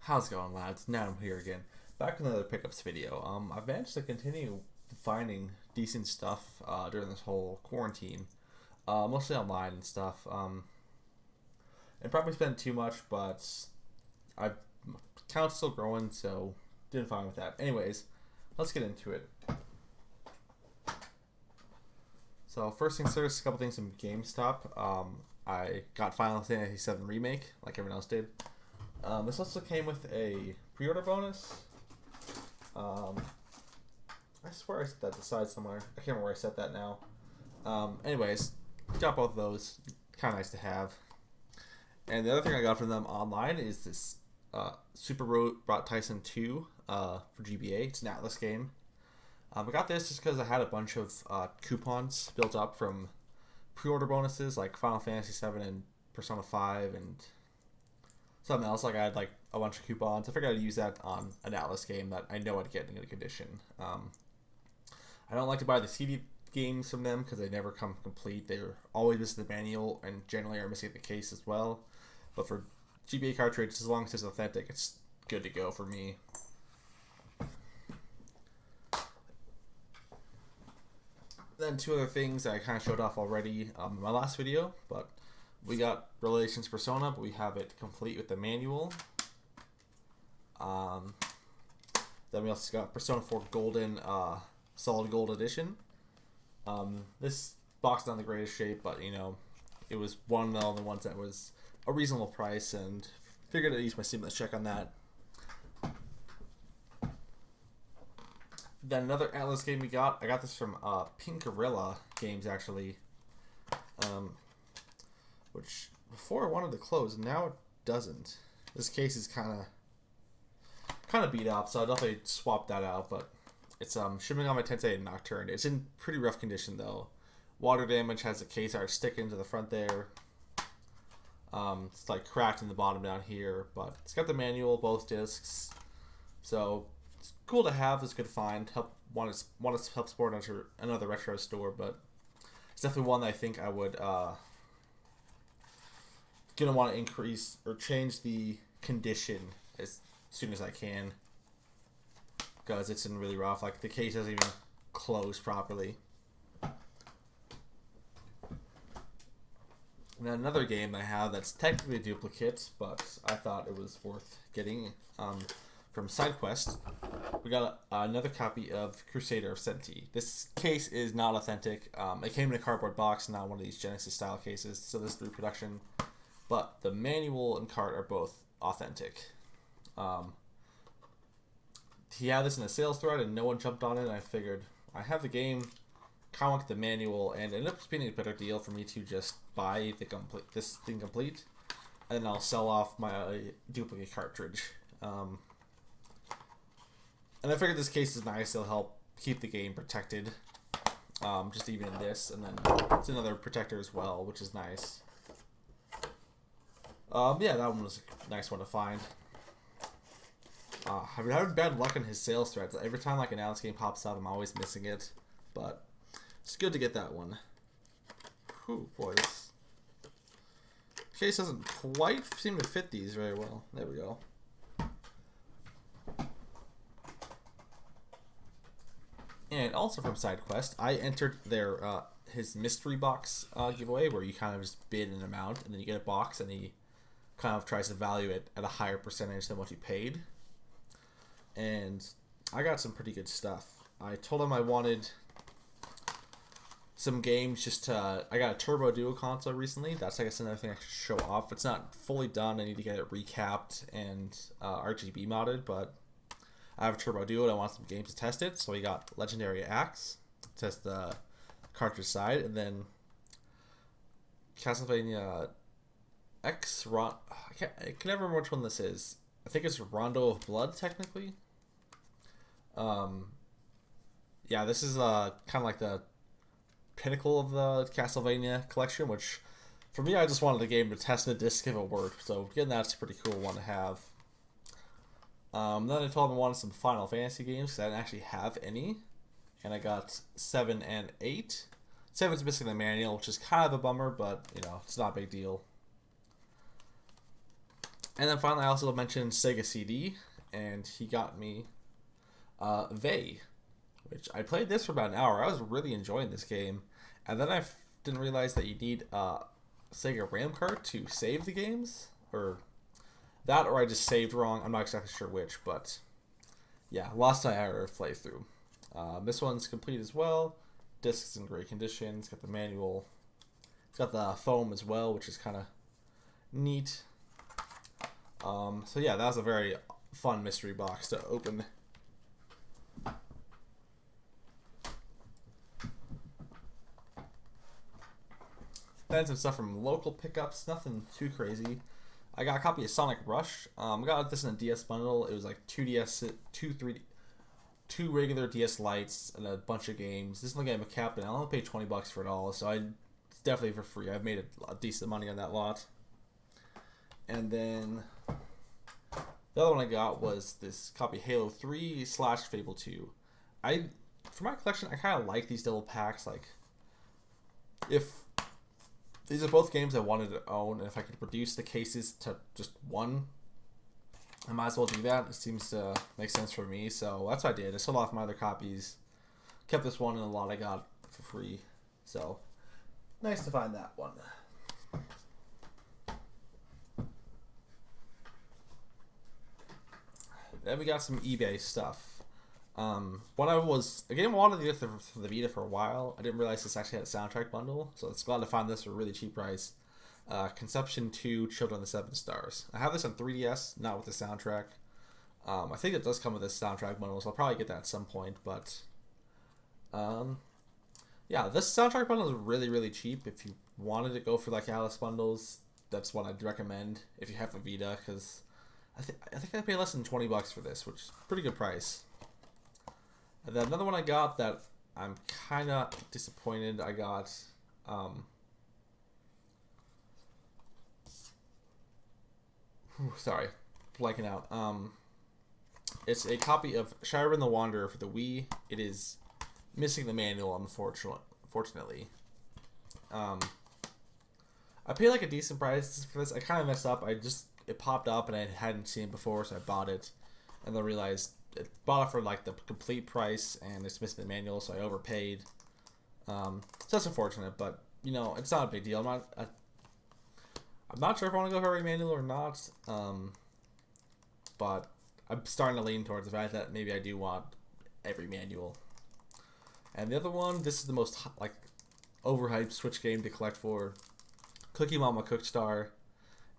How's it going, lads? Now I'm here again. Back with another pickups video. I've managed to continue finding decent stuff during this whole quarantine, mostly online and stuff. And probably spent too much, but I account's still growing, so did fine with that. Anyways, let's get into it. So first things first, a couple things from GameStop. I got Final Fantasy VII Remake, like everyone else did. This also came with a pre-order bonus. I swear I set that aside somewhere. I can't remember where I set that now. Anyways, got both of those. Kind of nice to have. And the other thing I got from them online is this Super Robot Tyson 2 for GBA. It's an Atlas game. I got this just because I had a bunch of coupons built up from pre-order bonuses like Final Fantasy VII and Persona 5 and something else. Like I had like a bunch of coupons. I figured I'd use that on an Atlas game that I know I'd get in good condition. I don't like to buy the CD games from them because they never come complete. They're always missing the manual and generally are missing the case as well. But for GBA cartridge, as long as it's authentic, it's good to go for me. Then two other things I kind of showed off already in my last video, but we got Revelations Persona, but we have it complete with the manual. Then we also got Persona 4 Golden Solid Gold Edition. This box is not in the greatest shape, but you know, it was one of the only ones that was a reasonable price, and figured I'd use my stimulus check on that. Then another Atlas game we got. I got this from Pink Gorilla Games actually, which before I wanted to close, now it doesn't. This case is kind of beat up, so I definitely swapped that out. But it's Shin Megami Tensei Nocturne. It's in pretty rough condition though. Water damage, has a case art sticking to the front there. It's like cracked in the bottom down here, but it's got the manual, both discs. So it's cool to have. It's good to find. Want to help support another retro store, but it's definitely one that I think I would gonna want to increase or change the condition as soon as I can, because it's in really rough. Like the case doesn't even close properly. And then another game I have that's technically a duplicate, but I thought it was worth getting from SideQuest. We got another copy of Crusader of Senti. This case is not authentic. It came in a cardboard box, not one of these Genesis style cases, so this is the reproduction. But the manual and card are both authentic. He had this in a sales thread and no one jumped on it. And I figured I have the game, kind of like the manual, and it ended up being a better deal for me to just buy this thing complete, and then I'll sell off my duplicate cartridge. And I figured this case is nice. It'll help keep the game protected, just even in this, and then it's another protector as well, which is nice. Yeah, that one was a nice one to find. I've been having bad luck on his sales threads. Every time like an Atlas game pops up, I'm always missing it, but it's good to get that one. Whew, boy, this case doesn't quite seem to fit these very well. There we go. And also from SideQuest, I entered their his mystery box giveaway, where you kind of just bid an amount and then you get a box, and he kind of tries to value it at a higher percentage than what you paid. And I got some pretty good stuff. I told him I wanted some games just to... I got a Turbo Duo console recently. That's, I guess, another thing I should show off. It's not fully done. I need to get it recapped and RGB modded, but I have a Turbo Duo and I want some games to test it. So we got Legendary Axe to test the cartridge side, and then Castlevania X... I can never remember which one this is. I think it's Rondo of Blood, technically. Yeah, this is kind of like the pinnacle of the Castlevania collection, which for me, I just wanted a game to test the disc if it worked. So getting that's a pretty cool one to have. Then I told him I wanted some Final Fantasy games because I didn't actually have any, and I got 7 and 8. 7's missing the manual, which is kind of a bummer, but you know, it's not a big deal. And then finally, I also mentioned Sega CD, and he got me Vey, which I played this for about an hour. I was really enjoying this game, and then I didn't realize that you need Sega RAM card to save the games, or that, or I just saved wrong. I'm not exactly sure which, but yeah, lost an hour of playthrough. This one's complete as well. Disc's in great condition. It's got the manual. It's got the foam as well, which is kind of neat. So yeah, that was a very fun mystery box to open. Then some stuff from local pickups, nothing too crazy. I got a copy of Sonic Rush. I got this in a DS bundle. It was like two regular DS lights and a bunch of games. This is the game of Captain. I only paid $20 for it all, so it's definitely for free. I've made a decent money on that lot. And then the other one I got was this copy of Halo 3 / Fable 2. For my collection, I kind of like these double packs. Like, if these are both games I wanted to own, and if I could reduce the cases to just one, I might as well do that. It seems to make sense for me, so that's what I did. I sold off my other copies, kept this one in the lot I got for free, so nice to find that one. Then we got some eBay stuff. When I wanted to get for the Vita for a while, I didn't realize this actually had a soundtrack bundle, so it's glad to find this for a really cheap price. Conception 2, Children of the Seven Stars. I have this on 3DS, not with the soundtrack. I think it does come with this soundtrack bundle, so I'll probably get that at some point, but yeah, this soundtrack bundle is really, really cheap. If you wanted to go for like Alice bundles, that's what I'd recommend if you have a Vita, because I think I paid less than $20 for this, which is a pretty good price. And then another one I got that I'm kind of disappointed. I got sorry, blanking out. It's a copy of Shiren the Wanderer for the Wii. It is missing the manual, unfortunately. I paid like a decent price for this. I kind of messed up. It popped up and I hadn't seen it before, so I bought it, and then realized it bought it for like the complete price, and it's missing the manual, so I overpaid. So that's unfortunate, but you know, it's not a big deal. I'm not sure if I want to go for every manual or not, but I'm starting to lean towards the fact that maybe I do want every manual. And the other one, this is the most like overhyped Switch game to collect for, Cookie Mama Cookstar.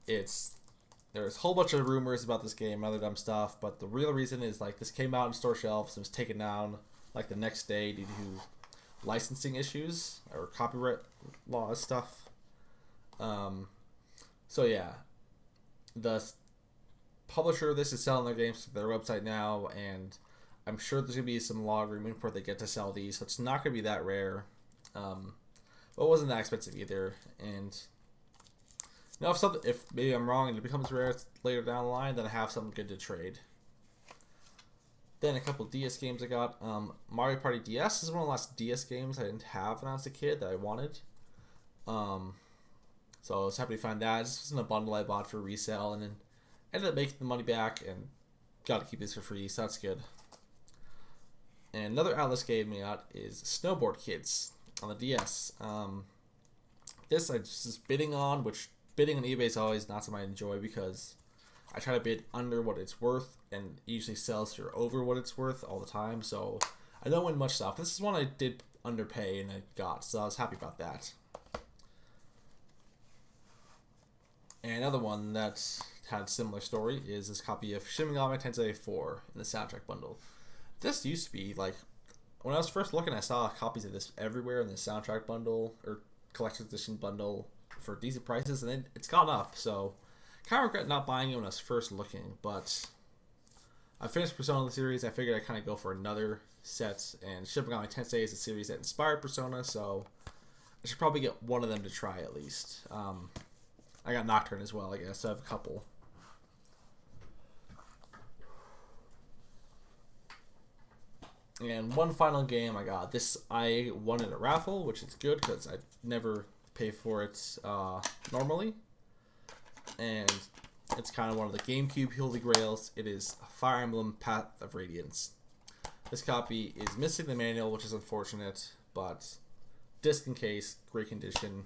There's a whole bunch of rumors about this game and other dumb stuff, but the real reason is like this came out in store shelves and was taken down like the next day due to licensing issues or copyright law stuff. So yeah, the publisher of this is selling their games to their website now, and I'm sure there's gonna be some law agreement before they get to sell these, so it's not gonna be that rare. But it wasn't that expensive either, and now, if maybe I'm wrong and it becomes rare later down the line, then I have something good to trade. Then a couple DS games I got. Mario Party DS is one of the last DS games I didn't have when I was a kid that I wanted. So I was happy to find that. This was in a bundle I bought for resale, and then ended up making the money back and got to keep this for free, so that's good. And another Atlas game I got is Snowboard Kids on the DS. This I was just bidding on, which bidding on eBay is always not something I enjoy because I try to bid under what it's worth, and it usually sells for over what it's worth all the time, so I don't win much stuff. This is one I did underpay and I got, so I was happy about that. And another one that had a similar story is this copy of Shin Megami Tensei 4 in the soundtrack bundle. This used to be, like, when I was first looking, I saw copies of this everywhere in the soundtrack bundle, or collector's edition bundle, for decent prices, and then it's gone up, so kind of regret not buying it when I was first looking, but I finished Persona series. I figured I'd kind of go for another set, and Shin Megami Tensei is a series that inspired Persona, so I should probably get one of them to try at least. I got Nocturne as well, I guess, so I have a couple. And one final game I got. This I won in a raffle, which is good because I never pay for it normally. And It's kind of one of the GameCube holy grails. It is Fire Emblem Path of Radiance. This copy is missing the manual, which is unfortunate, but disc and case, great condition.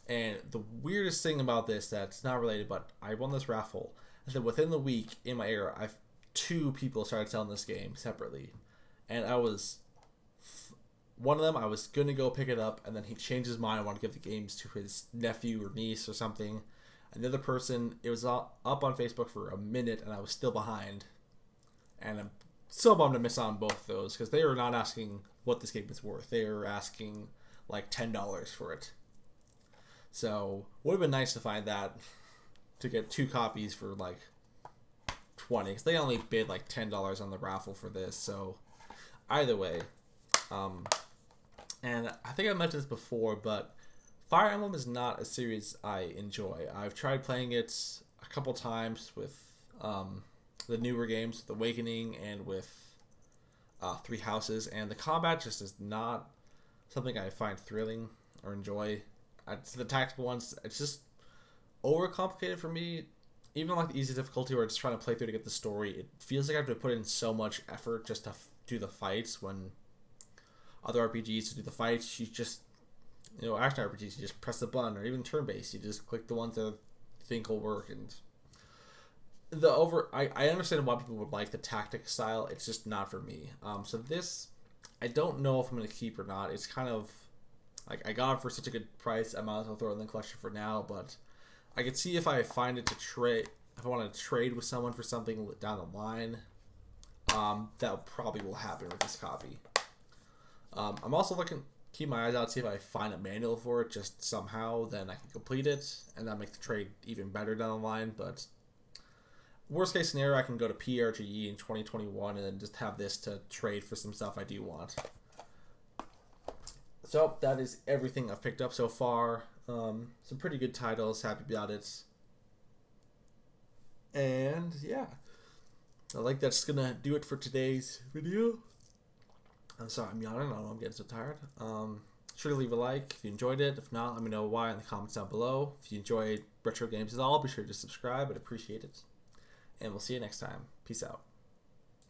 And the weirdest thing about this that's not related, but I won this raffle, is that within the week in my area, I've 2 people started selling this game separately. And one of them, I was going to go pick it up, and then he changed his mind and wanted to give the games to his nephew or niece or something. And the other person, it was up on Facebook for a minute, and I was still behind. And I'm so bummed to miss on both of those, because they were not asking what this game is worth. They were asking like $10 for it. So, would have been nice to find that, to get 2 copies for like 20, because they only bid like $10 on the raffle for this. So, either way, and I think I mentioned this before, but Fire Emblem is not a series I enjoy. I've tried playing it a couple times with the newer games, with Awakening and with Three Houses, and the combat just is not something I find thrilling or enjoy. The tactical ones, it's just overcomplicated for me. Even like the easy difficulty where I'm just trying to play through to get the story, it feels like I have to put in so much effort just to do the fights, when other RPGs to do the fights, you just, action RPGs, you just press the button, or even turn-based, you just click the ones that you think will work. And I understand why people would like the tactic style, it's just not for me. So this, I don't know if I'm going to keep or not. It's kind of, like, I got it for such a good price, I might as well throw it in the collection for now, but I could see if I find it to trade, if I want to trade with someone for something down the line, that probably will happen with this copy. I'm also keep my eyes out to see if I find a manual for it just somehow, then I can complete it, and that makes the trade even better down the line. But worst case scenario, I can go to PRGE in 2021 and then just have this to trade for some stuff I do want. So that is everything I've picked up so far. Some pretty good titles, happy about it. And yeah, I think that's gonna do it for today's video. I'm sorry, I'm yawning. I don't know, I'm getting so tired. Sure to leave a like if you enjoyed it. If not, let me know why in the comments down below. If you enjoyed retro games at all, be sure to subscribe. I'd appreciate it. And we'll see you next time. Peace out.